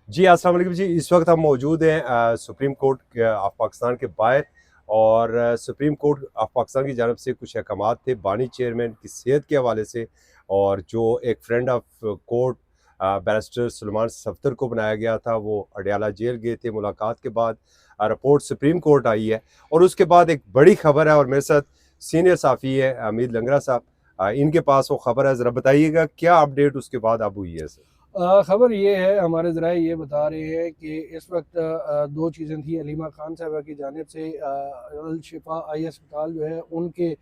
جی السلام علیکم جی، اس وقت ہم موجود ہیں سپریم کورٹ آف پاکستان کے باہر، اور سپریم کورٹ آف پاکستان کی جانب سے کچھ احکامات تھے بانی چیئرمین کی صحت کے حوالے سے، اور جو ایک friend of court barrister Salman Safdar کو بنایا گیا تھا، وہ اڈیالہ جیل گئے تھے۔ ملاقات کے بعد رپورٹ سپریم کورٹ آئی ہے، اور اس کے بعد ایک بڑی خبر ہے، اور میرے ساتھ سینئر صحافی ہے امید لنگرا صاحب، ان کے پاس وہ خبر ہے۔ ذرا بتائیے گا کیا اپڈیٹ اس کے بعد اب ہوئی ہے سر؟ خبر یہ ہے، ہمارے ذرائع یہ بتا رہے ہیں کہ اس وقت دو چیزیں تھیں علیمہ خان صاحبہ کی جانب سے۔ الشفا آئی اسپتال جو ہے ان کے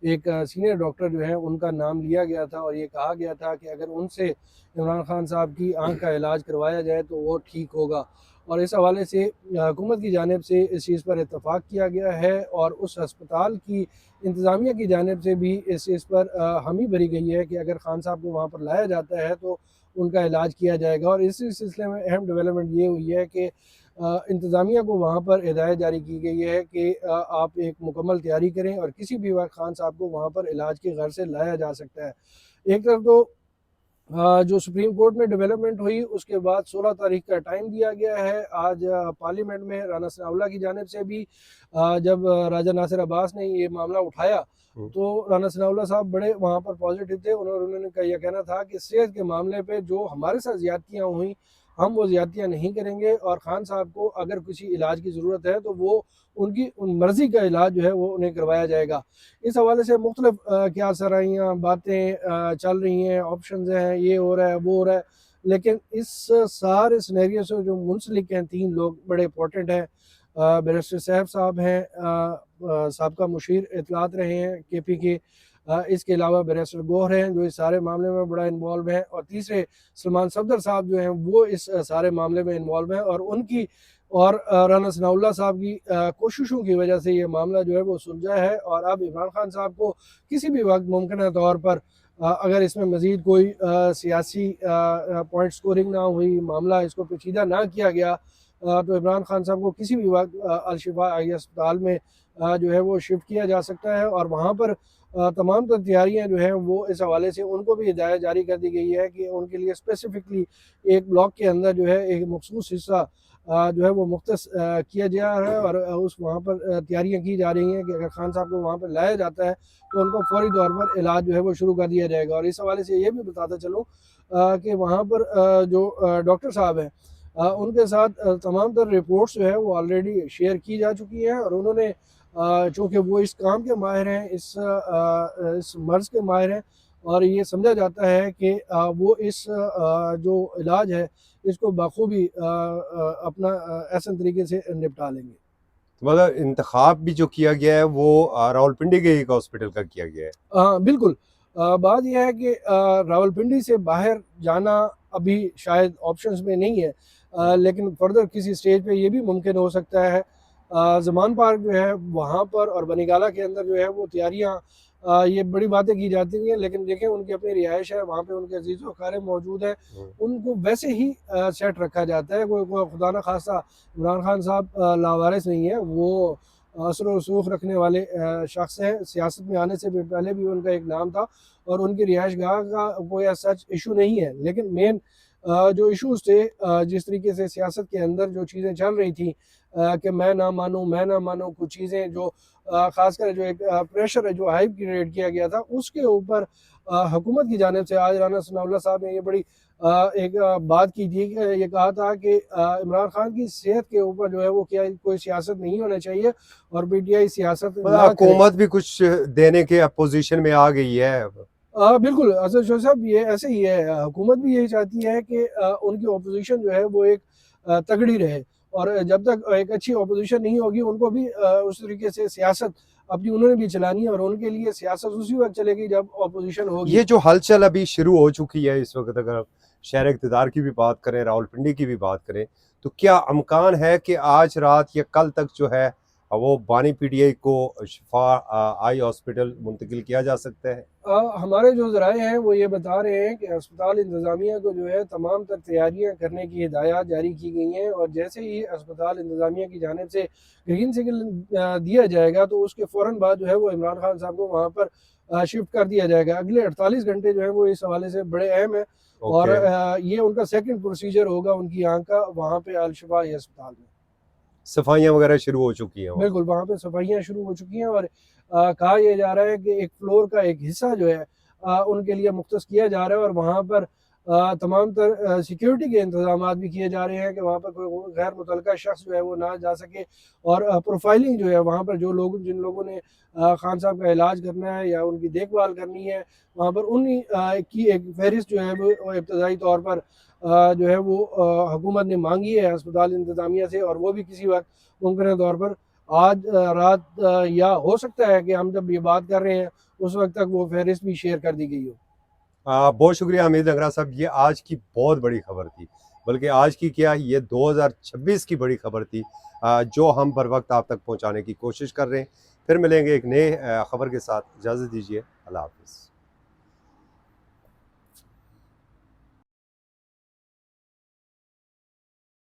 ایک سینئر ڈاکٹر جو ہے ان کا نام لیا گیا تھا، اور یہ کہا گیا تھا کہ اگر ان سے عمران خان صاحب کی آنکھ کا علاج کروایا جائے تو وہ ٹھیک ہوگا، اور اس حوالے سے حکومت کی جانب سے اس چیز پر اتفاق کیا گیا ہے، اور اس ہسپتال کی انتظامیہ کی جانب سے بھی اس چیز پر حامی بھری گئی ہے کہ اگر خان صاحب کو وہاں پر لایا جاتا ہے تو ان کا علاج کیا جائے گا۔ اور اسی سلسلے میں اہم ڈیولپمنٹ یہ ہوئی ہے کہ انتظامیہ کو وہاں پر ہدایت جاری کی گئی ہے کہ آپ ایک مکمل تیاری کریں، اور کسی بھی وقت خان صاحب کو وہاں پر علاج کی غرض سے لایا جا سکتا ہے۔ ایک طرف تو جو سپریم کورٹ میں ڈیولپمنٹ ہوئی، اس کے بعد 16 تاریخ کا ٹائم دیا گیا ہے۔ آج پارلیمنٹ میں رانا ثناء اللہ کی جانب سے بھی جب راجہ ناصر عباس نے یہ معاملہ اٹھایا تو رانا ثناء اللہ صاحب بڑے وہاں پر پازیٹیو تھے۔ انہوں نے یہ کہنا تھا کہ صحت کے معاملے پہ جو ہمارے ساتھ زیادتیاں ہوئیں ہم وہ زیادتیاں نہیں کریں گے، اور خان صاحب کو اگر کسی علاج کی ضرورت ہے تو وہ ان کی مرضی کا علاج جو ہے وہ انہیں کروایا جائے گا۔ اس حوالے سے مختلف کیا سرائیاں باتیں چل رہی ہیں، آپشنز ہیں، یہ ہو رہا ہے وہ ہو رہا ہے، لیکن اس سارے سینیریو سے جو منسلک ہیں تین لوگ بڑے امپورٹنٹ ہیں۔ بیرسٹر صاحب صاحب ہیں، سابقہ مشیر اطلاعات رہے ہیں کے پی کے، اس کے علاوہ بیرسٹر گوہر ہیں جو اس سارے معاملے میں بڑا انوالو ہیں، اور تیسرے سلمان صفدر صاحب جو ہیں وہ اس سارے معاملے میں انوالو ہیں، اور ان کی اور رانا ثناء اللہ صاحب کی کوششوں کی وجہ سے یہ معاملہ جو ہے وہ سلجھا ہے، اور اب عمران خان صاحب کو کسی بھی وقت ممکنہ طور پر اگر اس میں مزید کوئی سیاسی پوائنٹ سکورنگ نہ ہوئی، معاملہ اس کو پیچیدہ نہ کیا گیا، تو عمران خان صاحب کو کسی بھی وقت الشفا آئی اسپتال میں جو ہے وہ شفٹ کیا جا سکتا ہے، اور وہاں پر تمام تر تیاریاں جو ہیں وہ اس حوالے سے ان کو بھی ہدایت جاری کر دی گئی ہے کہ ان کے لیے اسپیسیفکلی ایک بلاک کے اندر جو ہے ایک مخصوص حصہ جو ہے وہ مختص کیا جا رہا ہے، اور اس وہاں پر تیاریاں کی جا رہی ہیں کہ اگر خان صاحب کو وہاں پر لایا جاتا ہے تو ان کو فوری طور پر علاج جو ہے وہ شروع کر دیا جائے گا۔ اور اس حوالے سے یہ بھی بتاتا چلوں کہ وہاں پر جو ڈاکٹر صاحب ہیں ان کے ساتھ تمام تر رپورٹس جو ہے وہ آلریڈی شیئر کی جا چکی ہیں، اور انہوں نے چونکہ وہ اس کام کے ماہر ہیں، اس مرض کے ماہر ہیں، اور یہ سمجھا جاتا ہے کہ وہ اس جو علاج ہے اس کو بخوبی اپنا احسن طریقے سے نپٹا لیں گے۔ مطلب انتخاب بھی جو کیا گیا ہے وہ راولپنڈی کے ایک ہاسپٹل کا کیا گیا ہے؟ ہاں بالکل، بات یہ ہے کہ راولپنڈی سے باہر جانا ابھی شاید آپشنز میں نہیں ہے، لیکن فردر کسی سٹیج پہ یہ بھی ممکن ہو سکتا ہے۔ زمان پارک جو ہے وہاں پر اور بنی گالہ کے اندر جو ہے وہ تیاریاں یہ بڑی باتیں کی جاتی ہیں، لیکن دیکھیں ان کی اپنی رہائش ہے، وہاں پہ ان کے عزیز و اقارب موجود ہیں، ان کو ویسے ہی سیٹ رکھا جاتا ہے۔ کوئی خدا نہ خواستہ عمران خان صاحب لاوارث نہیں ہے، وہ اثر و رسوخ رکھنے والے شخص ہیں، سیاست میں آنے سے پہلے بھی ان کا ایک نام تھا، اور ان کی رہائش گاہ کا کوئی سچ ایشو نہیں ہے، لیکن مین جو ایشوز تھے جس طریقے سے سیاست کے اندر جو چیزیں چل رہی تھیں کہ میں نہ مانوں کچھ چیزیں جو خاص کر جو ایک پریشر ہے جو ہائپ کریٹ کیا گیا تھا اس کے اوپر حکومت کی جانب سے آج رانا ثناء اللہ صاحب نے یہ بڑی ایک بات کی تھی کہ یہ کہا تھا کہ عمران خان کی صحت کے اوپر جو ہے وہ کیا کوئی سیاست نہیں ہونا چاہیے، اور پی ٹی آئی سیاست نہ کرے۔ حکومت بھی کچھ دینے کے اپوزیشن میں آ گئی ہے۔ بالکل اسد شاہ صاحب یہ ایسے ہی ہے، حکومت بھی یہی چاہتی ہے کہ ان کی اپوزیشن جو ہے وہ ایک تگڑی رہے، اور جب تک ایک اچھی اپوزیشن نہیں ہوگی ان کو بھی اس طریقے سے سیاست اپنی انہوں نے بھی چلانی ہے، اور ان کے لیے سیاست اسی وقت چلے گی جب اپوزیشن ہوگی۔ یہ جو ہلچل ابھی شروع ہو چکی ہے اس وقت، اگر شہر اقتدار کی بھی بات کریں، راولپنڈی کی بھی بات کریں، تو کیا امکان ہے کہ آج رات یا کل تک جو ہے وہ بانی پی ٹی آئی کو شفا آئی ہاسپٹل منتقل کیا جا سکتا ہے؟ ہمارے جو ذرائع ہیں وہ یہ بتا رہے ہیں کہ اسپتال انتظامیہ کو جو ہے تمام تر تیاریاں کرنے کی ہدایات جاری کی گئی ہیں، اور جیسے ہی اسپتال انتظامیہ کی جانب سے گرین سگنل دیا جائے گا تو اس کے فوراً بعد جو ہے وہ عمران خان صاحب کو وہاں پر شفٹ کر دیا جائے گا۔ اگلے 48 گھنٹے جو ہیں وہ اس حوالے سے بڑے اہم ہیں، اور اوکے، یہ ان کا سیکنڈ پروسیجر ہوگا ان کی آنکھ کا وہاں پہ الشفا اسپتال میں۔ صفائیاں وغیرہ شروع ہو چکی ہیں وہاں؟ بالکل، وہاں پہ صفائیاں شروع ہو چکی ہیں، اور کہا یہ جا رہا ہے کہ ایک فلور کا ایک حصہ جو ہے ان کے لیے مختص کیا جا رہا ہے، اور وہاں پر تمام تر سیکیورٹی کے انتظامات بھی کیے جا رہے ہیں کہ وہاں پر کوئی غیر متعلقہ شخص جو ہے وہ نہ جا سکے، اور پروفائلنگ جو ہے وہاں پر جو لوگ جن لوگوں نے خان صاحب کا علاج کرنا ہے یا ان کی دیکھ بھال کرنی ہے، وہاں پر انہی کی ایک فہرست جو ہے وہ ابتدائی طور پر جو ہے وہ حکومت نے مانگی ہے اسپتال انتظامیہ سے، اور وہ بھی کسی وقت ممکنہ طور پر آج رات یا ہو سکتا ہے کہ ہم جب یہ بات کر رہے ہیں اس وقت تک وہ فہرست بھی شیئر کر دی گئی ہو۔ بہت شکریہ حمید لنگرا صاحب، یہ آج کی بہت بڑی خبر تھی، بلکہ آج کی کیا یہ 2026 کی بڑی خبر تھی جو ہم بر وقت آپ تک پہنچانے کی کوشش کر رہے ہیں۔ پھر ملیں گے ایک نئے خبر کے ساتھ، اجازت دیجیے، اللہ حافظ۔